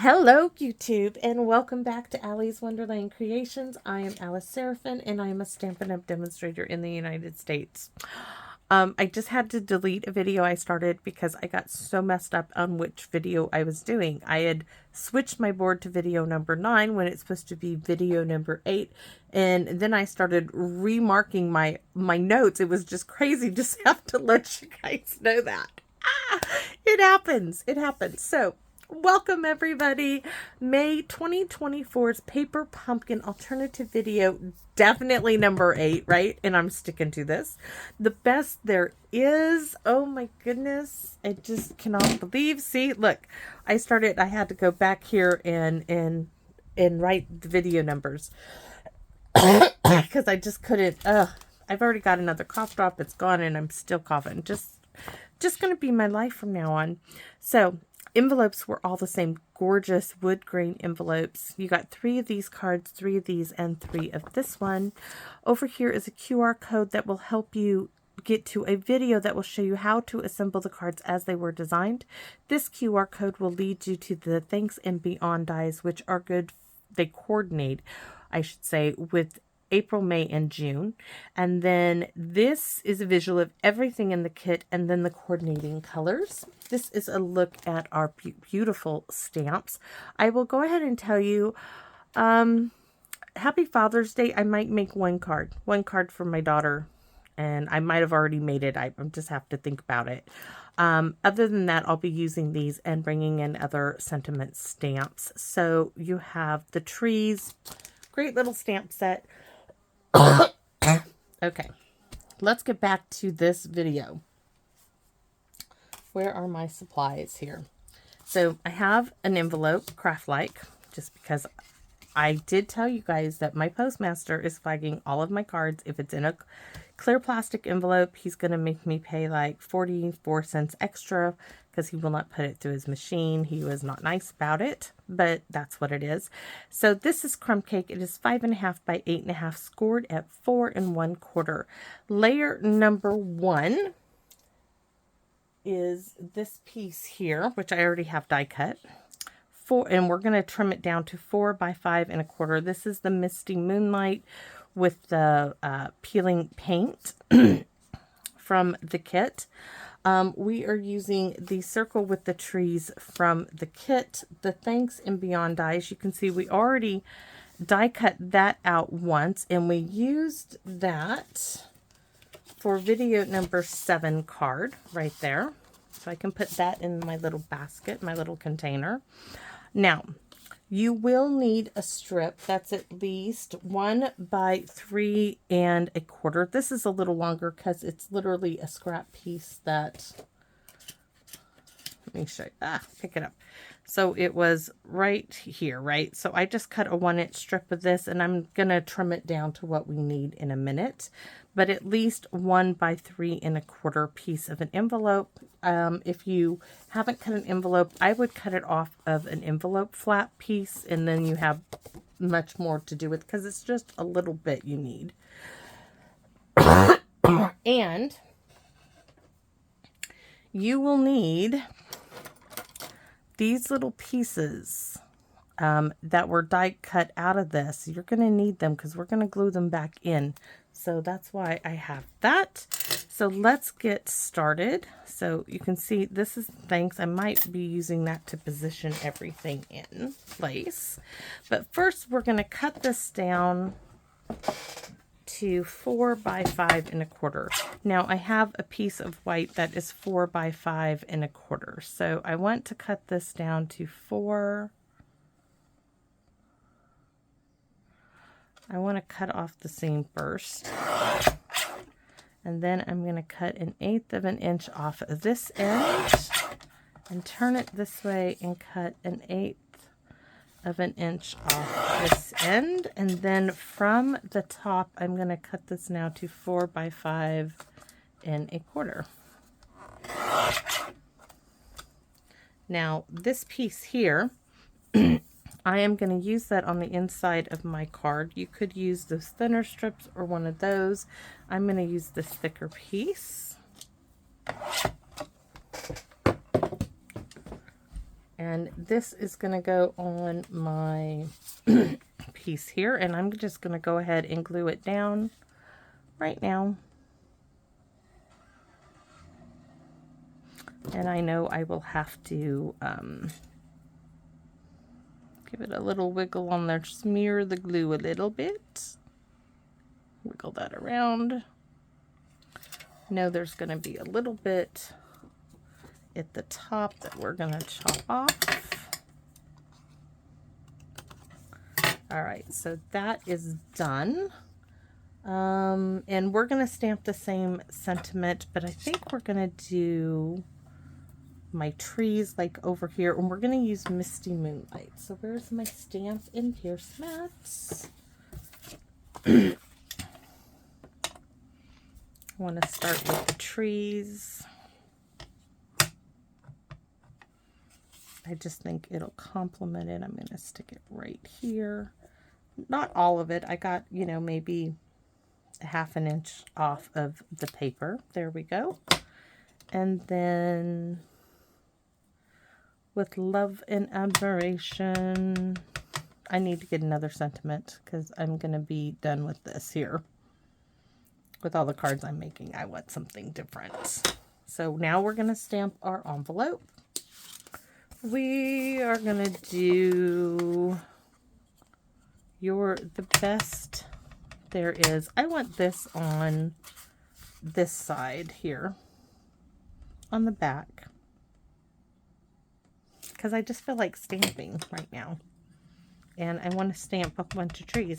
Hello, YouTube, and welcome back to Allie's Wonderland Creations. I am Alice Seraphin, and I am a Stampin' Up! Demonstrator in the United States. I just had to delete a video I started because I got so messed up on which video I was doing. I had switched my board to video number 9 when it's supposed to be video number 8, and then I started remarking my notes. It was just crazy. Just have to let you guys know that. It happens. It happens. So, welcome everybody. May 2024's Paper Pumpkin Alternative Video, definitely number 8, right? And I'm sticking to this. The best there is. Oh my goodness. I just cannot believe. See, look, I had to go back here and write the video numbers because I just couldn't. I've already got another cough drop. It's gone and I'm still coughing. Just going to be my life from now on. So, envelopes were all the same gorgeous wood grain envelopes. You got 3 of these cards, 3 of these, and 3 of this one. Over here is a QR code that will help you get to a video that will show you how to assemble the cards as they were designed. This QR code will lead you to the Thanks and Beyond dies, which are good. They coordinate, I should say, with April, May, and June. And then this is a visual of everything in the kit and then the coordinating colors. This is a look at our beautiful stamps. I will go ahead and tell you, Happy Father's Day. I might make one card for my daughter, and I might have already made it. I just have to think about it. Other than that, I'll be using these and bringing in other sentiment stamps. So you have the trees, great little stamp set. Okay, let's get back to this video. Where are my supplies here? So I have an envelope, craft-like, just because I did tell you guys that my postmaster is flagging all of my cards. If it's in a clear plastic envelope, he's going to make me pay like 44 cents extra because he will not put it through his machine. He was not nice about it, but that's what it is. So this is crumb cake. It is 5.5 by 8.5, scored at 4 1/4. Layer number 1 is this piece here, which I already have die cut. And we're going to trim it down to 4 by 5 1/4. This is the Misty Moonlight with the peeling paint from the kit. We are using the circle with the trees from the kit. The Thanks and Beyond dies, you can see we already die cut that out once, and we used that for video number 7 card right there. So I can put that in my little basket, my little container. Now, you will need a strip that's at least 1 by 3 1/4. This is a little longer because it's literally a scrap piece that, let me show you, pick it up. So it was right here, right? So I just cut a 1-inch strip of this, and I'm going to trim it down to what we need in a minute. But at least 1 by 3 1/4 piece of an envelope. If you haven't cut an envelope, I would cut it off of an envelope flap piece, and then you have much more to do with, because it's just a little bit you need. And you will need these little pieces that were die cut out of this. You're going to need them because we're going to glue them back in. So that's why I have that. So let's get started. So you can see this is Thanks. I might be using that to position everything in place. But first we're going to cut this down to 4 by 5 1/4. Now I have a piece of white that is 4 by 5 1/4. So I want to cut this down to 4. I want to cut off the seam first. And then I'm going to cut 1/8 of an inch off of this end and turn it this way and cut 1/8 of an inch off this end. And then from the top, I'm going to cut this now to 4 by 5 1/4. Now this piece here, I am going to use that on the inside of my card. You could use those thinner strips or one of those. I'm going to use this thicker piece. And this is going to go on my piece here, and I'm just going to go ahead and glue it down right now. And I know I will have to give it a little wiggle on there, smear the glue a little bit. Wiggle that around. I know there's going to be a little bit at the top that we're going to chop off. All right, so that is done. And we're going to stamp the same sentiment, but I think we're going to do my trees like over here, and we're going to use Misty Moonlight. So where's my stamp and pierce mats? I want to start with the trees. I just think it'll complement it. I'm going to stick it right here. Not all of it. I got, you know, maybe a ½ inch off of the paper. There we go. And then with love and admiration, I need to get another sentiment because I'm going to be done with this here. With all the cards I'm making, I want something different. So now we're going to stamp our envelope. We are going to do You're the Best There Is. I want this on this side here, on the back, because I just feel like stamping right now. And I want to stamp a bunch of trees.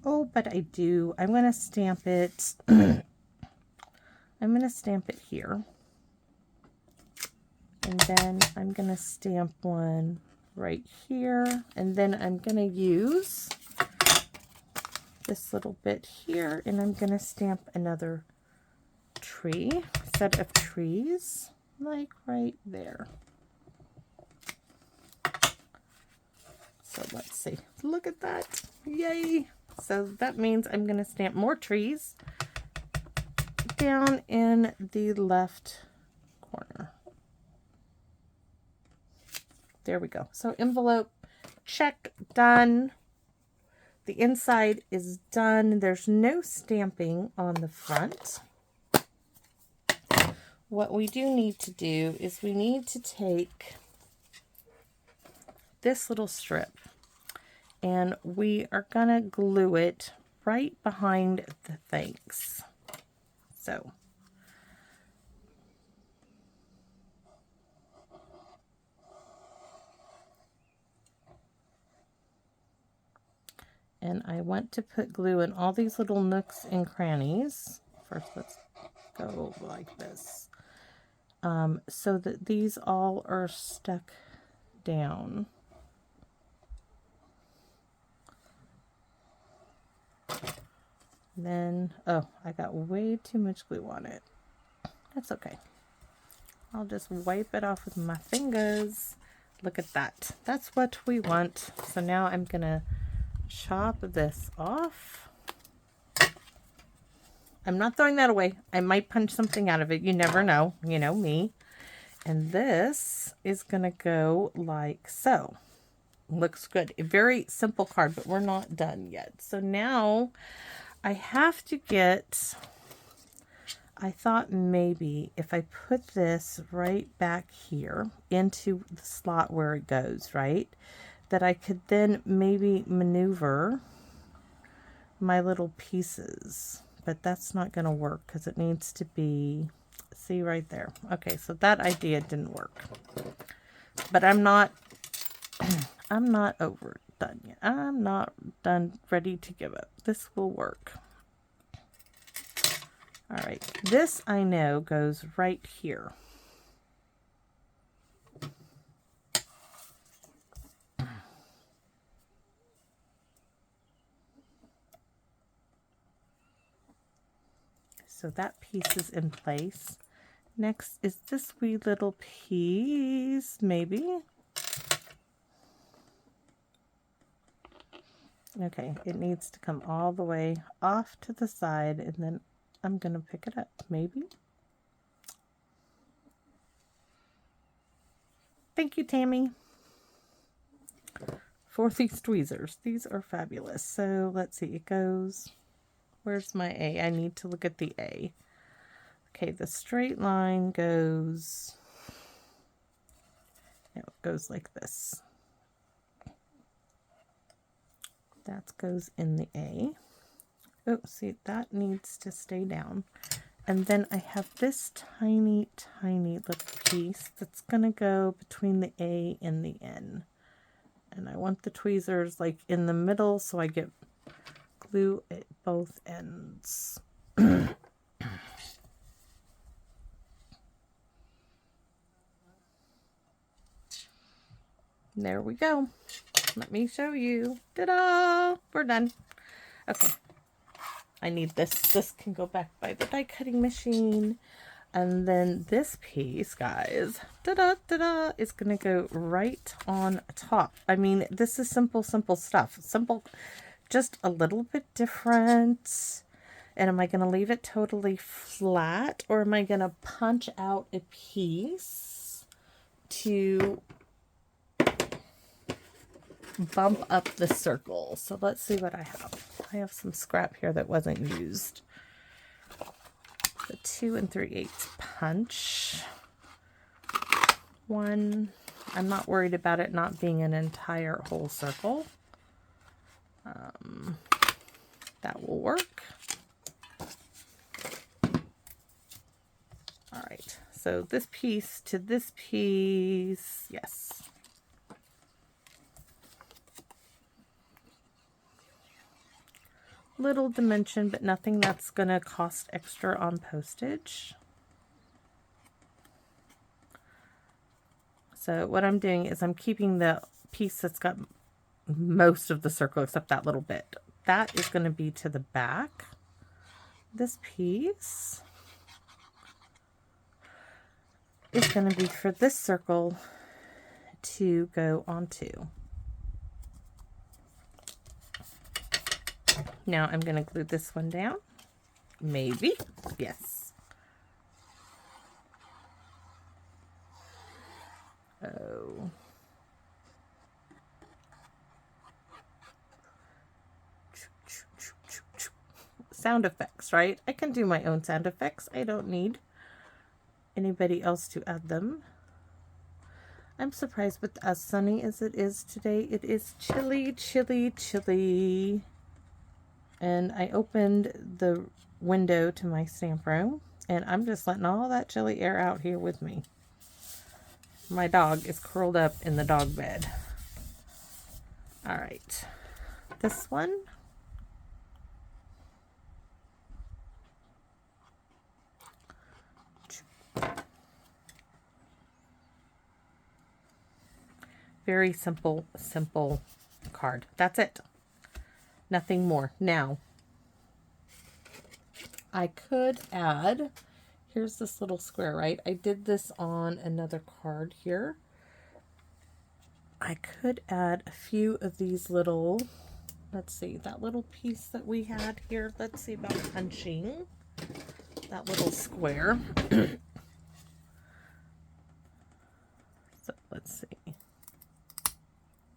Oh, but I do. I'm going to stamp it. I'm going to stamp it here. And then I'm going to stamp one right here. And then I'm going to use this little bit here. And I'm going to stamp another set of trees, like right there. So let's see. Look at that. Yay. So that means I'm going to stamp more trees down in the left corner. There we go. So envelope, check, done. The inside is done. There's no stamping on the front. What we do need to do is we need to take this little strip and we are going to glue it right behind the thanks. So and I want to put glue in all these little nooks and crannies. First, let's go like this, so that these all are stuck down. Then, oh, I got way too much glue on it. That's okay. I'll just wipe it off with my fingers. Look at that. That's what we want. So now I'm gonna chop this off. I'm not throwing that away. I might punch something out of it. You never know. You know me. And this is gonna go like so. Looks good. A very simple card, but we're not done yet. So now I have to get, I thought maybe if I put this right back here into the slot where it goes, right, that I could then maybe maneuver my little pieces. But that's not going to work because it needs to be, see right there. Okay, so that idea didn't work. But I'm not over done yet. I'm not done, ready to give up. This will work. All right, this I know goes right here. So that piece is in place. Next is this wee little piece, maybe. Okay, it needs to come all the way off to the side, and then I'm going to pick it up, maybe. Thank you, Tammy, for these tweezers. These are fabulous. So let's see, it goes, where's my A? I need to look at the A. Okay, the straight line goes, no, it goes like this. That goes in the A. Oh, see, that needs to stay down. And then I have this tiny, tiny little piece that's going to go between the A and the N. And I want the tweezers like in the middle so I get glue at both ends. There we go. Let me show you. Ta-da! We're done. Okay. I need this. This can go back by the die cutting machine. And then this piece, guys, ta-da, ta-da, is going to go right on top. I mean, this is simple, simple stuff. Simple, just a little bit different. And am I going to leave it totally flat, or am I going to punch out a piece to bump up the circle? So let's see what I have. I have some scrap here that wasn't used. The 2 3/8 punch. One. I'm not worried about it not being an entire whole circle. That will work. All right. So this piece to this piece, yes. Little dimension, but nothing that's going to cost extra on postage. So what I'm doing is I'm keeping the piece that's got most of the circle except that little bit. That is going to be to the back. This piece is going to be for this circle to go onto. Now I'm going to glue this one down. Maybe. Yes. Oh. Sound effects, right? I can do my own sound effects. I don't need anybody else to add them. I'm surprised with as sunny as it is today. It is chilly, chilly, chilly. And I opened the window to my stamp room, and I'm just letting all that chilly air out here with me. My dog is curled up in the dog bed. All right, this one. Very simple, simple card. That's it. Nothing more. Now, I could add, here's this little square, right? I did this on another card here. I could add a few of these little, let's see, that little piece that we had here. Let's see about punching that little square. So let's see.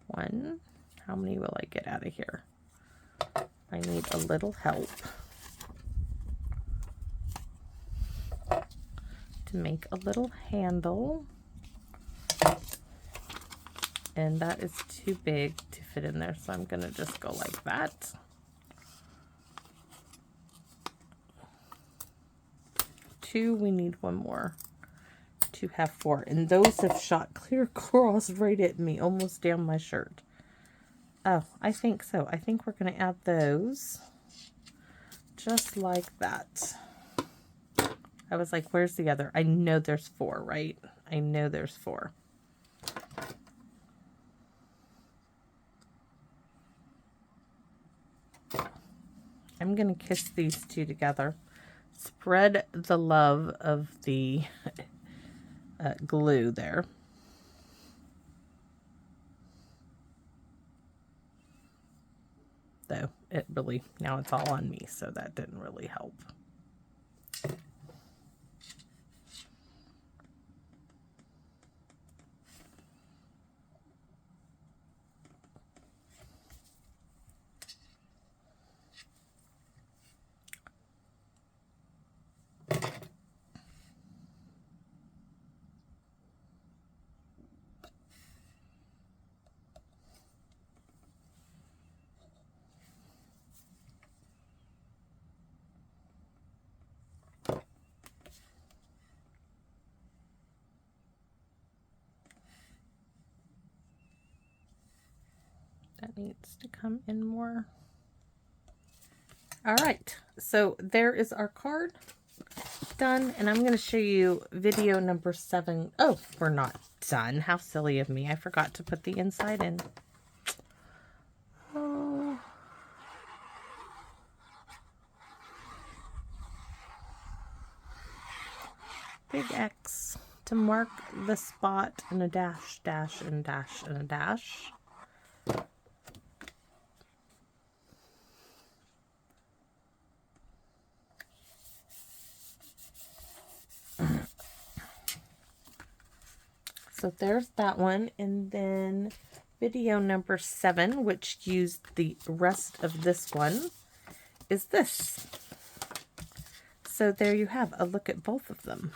One. How many will I get out of here? I need a little help to make a little handle, and that is too big to fit in there, so I'm going to just go like that. Two, we need one more to have 4, and those have shot clear across right at me, almost down my shirt. Oh, I think so. I think we're going to add those just like that. I was like, where's the other? I know there's 4, right? I know there's 4. I'm going to kiss these two together. Spread the love of the glue there. Though it really, now it's all on me, so that didn't really help. That needs to come in more. All right, so there is our card done, and I'm going to show you video number 7. Oh, we're not done. How silly of me. I forgot to put the inside in. Oh. Big X to mark the spot, and a dash, dash, and dash, and a dash. So there's that one, and then video number 7, which used the rest of this one, is this. So there you have a look at both of them.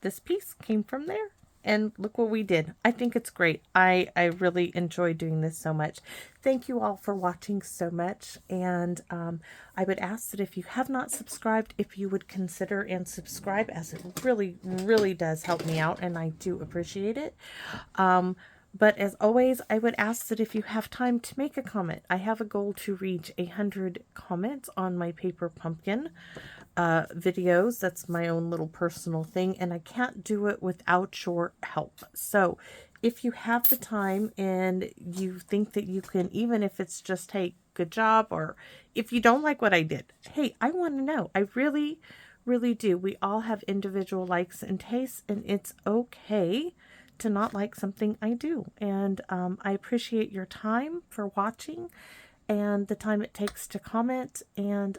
This piece came from there, and look what we did. I think it's great. I really enjoy doing this so much. Thank you all for watching so much, and I would ask that if you have not subscribed, if you would consider and subscribe, as it really, really does help me out, and I do appreciate it. But as always, I would ask that if you have time to make a comment. I have a goal to reach 100 comments on my paper pumpkin videos. That's my own little personal thing, and I can't do it without your help. So if you have the time and you think that you can, even if it's just, hey, good job, or if you don't like what I did, hey, I want to know. I really, really do. We all have individual likes and tastes, and it's okay to not like something I do. And I appreciate your time for watching and the time it takes to comment. And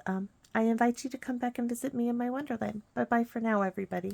I invite you to come back and visit me in my Wonderland. Bye-bye for now, everybody.